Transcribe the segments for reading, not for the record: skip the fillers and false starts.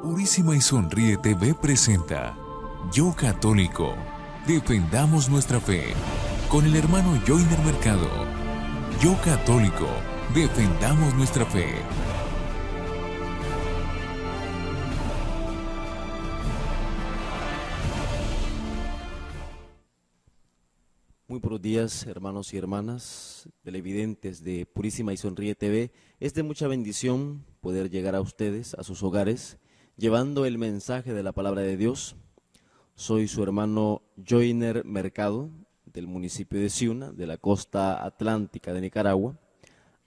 Purísima y Sonríe TV presenta Yo Católico, defendamos nuestra fe, con el hermano Joiner Mercado. Yo Católico, defendamos nuestra fe. Muy buenos días, hermanos y hermanas televidentes de Purísima y Sonríe TV. Es de mucha bendición poder llegar a ustedes, a sus hogares, llevando el mensaje de la palabra de Dios. Soy su hermano Joiner Mercado, del municipio de Ciuna, de la costa atlántica de Nicaragua.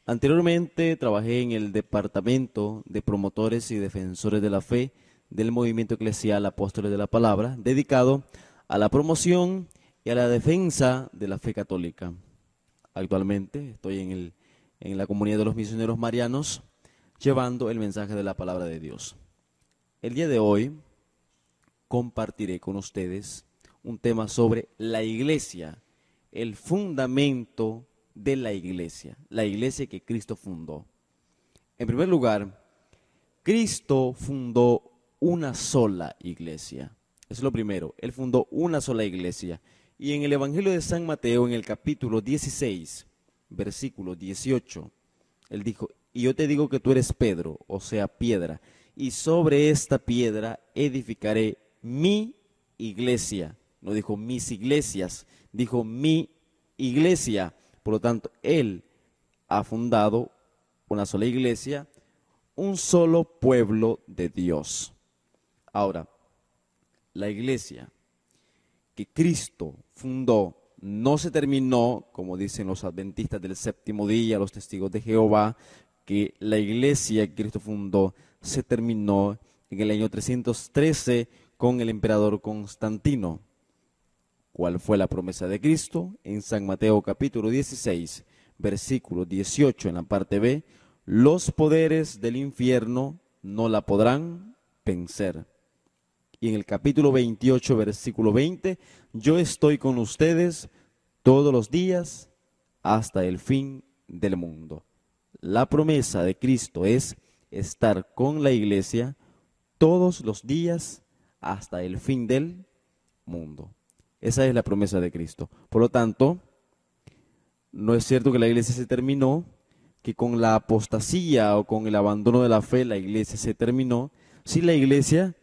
Anteriormente trabajé en el Departamento de Promotores y Defensores de la Fe del Movimiento Eclesial Apóstoles de la Palabra, dedicado a la promoción y a la defensa de la fe católica. Actualmente estoy en la comunidad de los misioneros marianos, llevando el mensaje de la palabra de Dios. El día de hoy compartiré con ustedes un tema sobre la iglesia, el fundamento de la iglesia que Cristo fundó. En primer lugar, Cristo fundó una sola iglesia. Eso es lo primero, Él fundó una sola iglesia. Y en el Evangelio de San Mateo, en el capítulo 16, versículo 18, Él dijo: y yo te digo que tú eres Pedro, o sea, piedra, y sobre esta piedra edificaré mi iglesia. No dijo mis iglesias, dijo mi iglesia. Por lo tanto, Él ha fundado una sola iglesia, un solo pueblo de Dios. Ahora, la iglesia que Cristo fundó no se terminó, como dicen los adventistas del séptimo día, los testigos de Jehová, que la iglesia que Cristo fundó se terminó en el año 313 con el emperador Constantino. ¿Cuál fue la promesa de Cristo? En San Mateo capítulo 16, versículo 18, en la parte B: los poderes del infierno no la podrán vencer. Y en el capítulo 28, versículo 20, yo estoy con ustedes todos los días hasta el fin del mundo. La promesa de Cristo es estar con la iglesia todos los días hasta el fin del mundo. Esa es la promesa de Cristo. Por lo tanto, no es cierto que la iglesia se terminó, que con la apostasía o con el abandono de la fe la iglesia se terminó. Sí, la iglesia,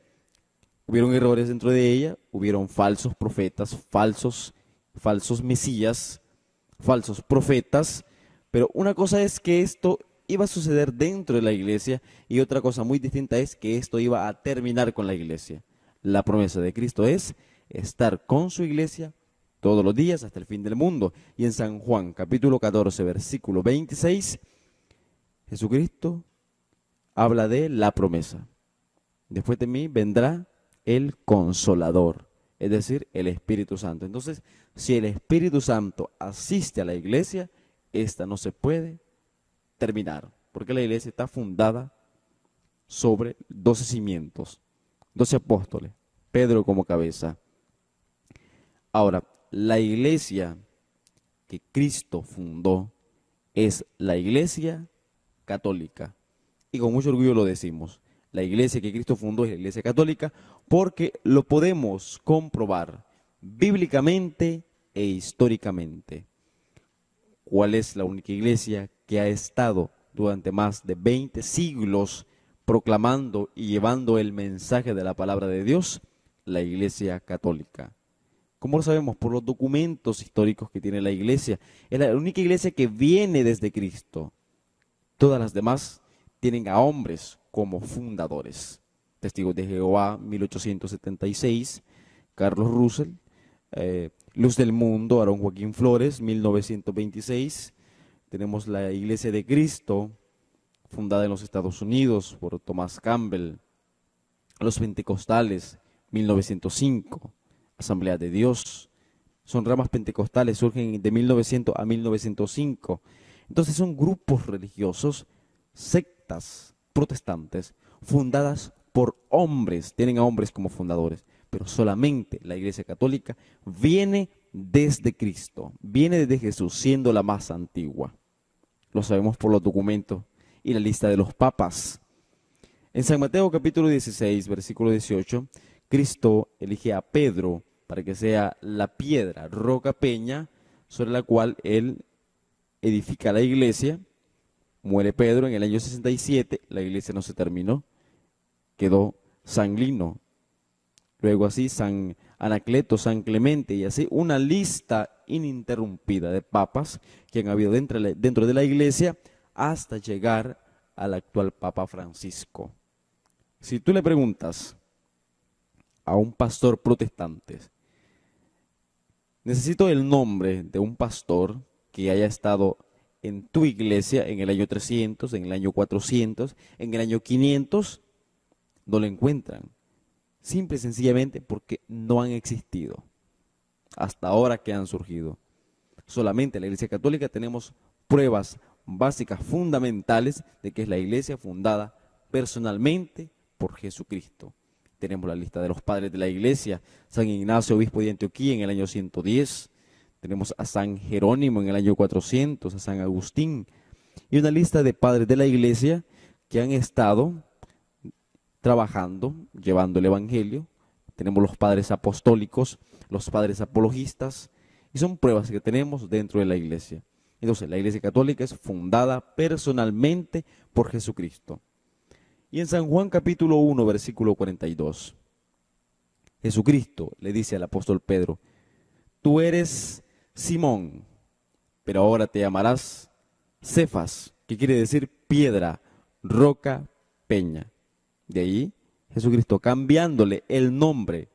hubieron errores dentro de ella, hubieron falsos profetas, falsos mesías, falsos profetas, pero una cosa es que esto iba a suceder dentro de la iglesia y otra cosa muy distinta es que esto iba a terminar con la iglesia. La promesa de Cristo es estar con su iglesia todos los días hasta el fin del mundo. Y en San Juan capítulo 14, versículo 26, Jesucristo habla de la promesa: después de mí vendrá el Consolador, es decir, el Espíritu Santo. Entonces, si el Espíritu Santo asiste a la iglesia, esta no se puede terminar, porque la iglesia está fundada sobre 12 cimientos, 12 apóstoles, Pedro como cabeza. Ahora, la iglesia que Cristo fundó es la iglesia católica, y con mucho orgullo lo decimos. La iglesia que Cristo fundó es la iglesia católica porque lo podemos comprobar bíblicamente e históricamente. ¿Cuál es la única iglesia que ha estado durante más de 20 siglos proclamando y llevando el mensaje de la palabra de Dios? La iglesia católica. ¿Cómo lo sabemos? Por los documentos históricos que tiene la iglesia. Es la única iglesia que viene desde Cristo. Todas las demás tienen a hombres como fundadores. Testigos de Jehová, 1876, Carlos Russell, Luz del Mundo, Aarón Joaquín Flores, 1926. Tenemos la Iglesia de Cristo, fundada en los Estados Unidos por Thomas Campbell. Los Pentecostales, 1905. Asamblea de Dios. Son ramas pentecostales, surgen de 1900 a 1905. Entonces son grupos religiosos, sectas protestantes, fundadas por hombres, tienen a hombres como fundadores, pero solamente la Iglesia Católica viene desde Cristo, viene desde Jesús, siendo la más antigua. Lo sabemos por los documentos y la lista de los papas. En San Mateo capítulo 16, versículo 18, Cristo elige a Pedro para que sea la piedra, roca peña, sobre la cual Él edifica la iglesia. Muere Pedro en el año 67, la iglesia no se terminó, quedó San Lino, luego así San Anacleto, San Clemente, y así una lista ininterrumpida de papas que han habido dentro de la iglesia hasta llegar al actual Papa Francisco. Si tú le preguntas a un pastor protestante, necesito el nombre de un pastor que haya estado en tu iglesia en el año 300, en el año 400, en el año 500, no lo encuentran. Simple y sencillamente porque no han existido hasta ahora que han surgido. Solamente en la Iglesia Católica tenemos pruebas básicas, fundamentales, de que es la iglesia fundada personalmente por Jesucristo. Tenemos la lista de los padres de la iglesia: San Ignacio, obispo de Antioquía, en el año 110. Tenemos a San Jerónimo en el año 400, a San Agustín. Y una lista de padres de la iglesia que han estado trabajando, llevando el evangelio. Tenemos los padres apostólicos, los padres apologistas, y son pruebas que tenemos dentro de la iglesia. Entonces, la iglesia católica es fundada personalmente por Jesucristo. Y en San Juan capítulo 1, versículo 42, Jesucristo le dice al apóstol Pedro: tú eres Simón, pero ahora te llamarás Cefas, que quiere decir piedra, roca, peña. De ahí Jesucristo, cambiándole el nombre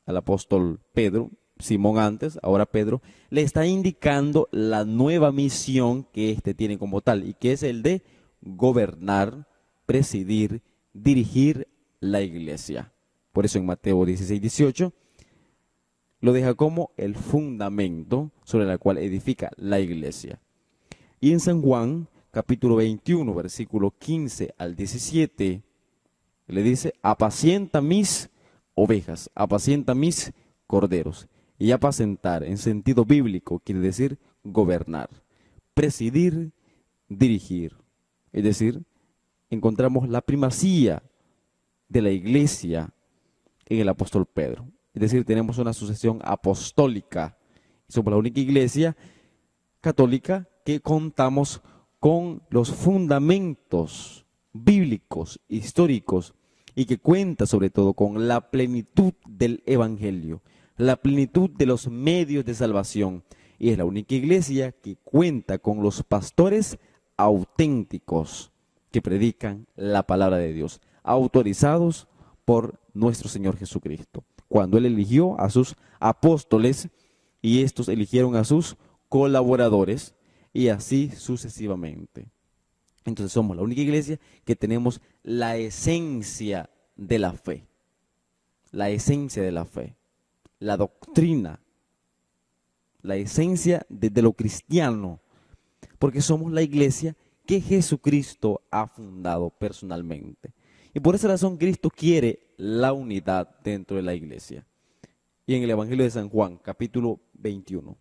al apóstol Pedro, Simón antes, ahora Pedro, le está indicando la nueva misión que éste tiene como tal, y que es el de gobernar, presidir, dirigir la iglesia. Por eso en Mateo 16, 18, lo deja como el fundamento sobre el cual edifica la iglesia. Y en San Juan, capítulo 21, versículo 15 al 17, le dice: apacienta mis ovejas, apacienta mis corderos. Y apacentar, en sentido bíblico, quiere decir gobernar, presidir, dirigir. Es decir, encontramos la primacía de la iglesia en el apóstol Pedro. Es decir, tenemos una sucesión apostólica. Somos la única iglesia católica que contamos con los fundamentos bíblicos, históricos, y que cuenta sobre todo con la plenitud del evangelio, la plenitud de los medios de salvación. Y es la única iglesia que cuenta con los pastores auténticos que predican la palabra de Dios, autorizados por nuestro Señor Jesucristo, cuando Él eligió a sus apóstoles y estos eligieron a sus colaboradores, y así sucesivamente. Entonces somos la única iglesia que tenemos la esencia de la fe, la esencia de la fe, la doctrina, la esencia de lo cristiano, porque somos la iglesia que Jesucristo ha fundado personalmente. Y por esa razón Cristo quiere la unidad dentro de la iglesia. Y en el Evangelio de San Juan, capítulo 21,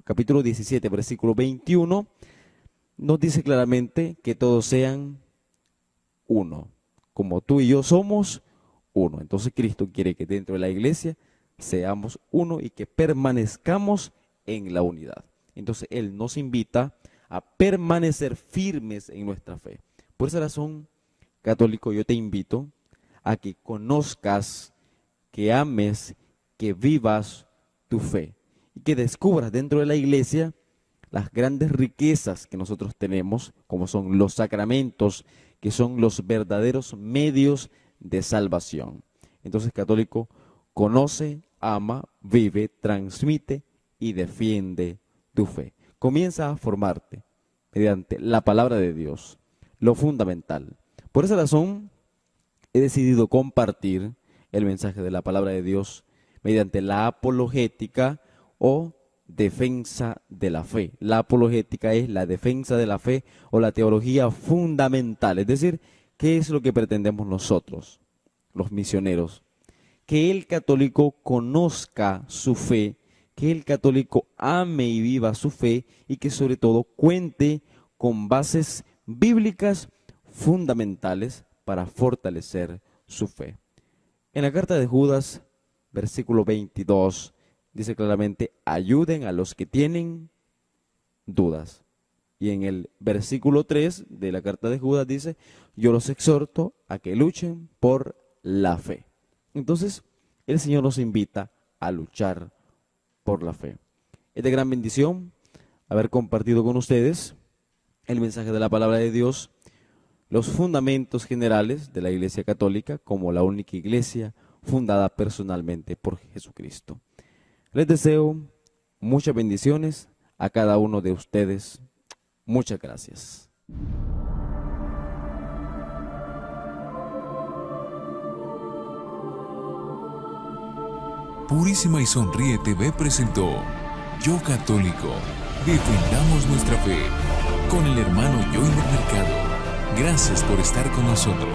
capítulo 17, versículo 21, nos dice claramente que todos sean uno, como tú y yo somos uno. Entonces Cristo quiere que dentro de la iglesia seamos uno y que permanezcamos en la unidad. Entonces Él nos invita a permanecer firmes en nuestra fe. Por esa razón, católico, yo te invito a que conozcas, que ames, que vivas tu fe y que descubras dentro de la iglesia las grandes riquezas que nosotros tenemos, como son los sacramentos, que son los verdaderos medios de salvación. Entonces, católico, conoce, ama, vive, transmite y defiende tu fe. Comienza a formarte mediante la palabra de Dios, lo fundamental. Por esa razón, he decidido compartir el mensaje de la palabra de Dios mediante la apologética o defensa de la fe. La apologética es la defensa de la fe o la teología fundamental. Es decir, ¿qué es lo que pretendemos nosotros, los misioneros? Que el católico conozca su fe, que el católico ame y viva su fe y que sobre todo cuente con bases bíblicas fundamentales para fortalecer su fe. En la carta de Judas, versículo 22, dice claramente: ayuden a los que tienen dudas. Y en el versículo 3 de la carta de Judas dice: yo los exhorto a que luchen por la fe. Entonces, el Señor nos invita a luchar por la fe. Es de gran bendición haber compartido con ustedes el mensaje de la palabra de Dios, los fundamentos generales de la Iglesia Católica como la única iglesia fundada personalmente por Jesucristo. Les deseo muchas bendiciones a cada uno de ustedes. Muchas gracias. Purísima y Sonríe TV presentó Yo Católico, defendamos nuestra fe, con el hermano Joiner Mercado. Gracias por estar con nosotros.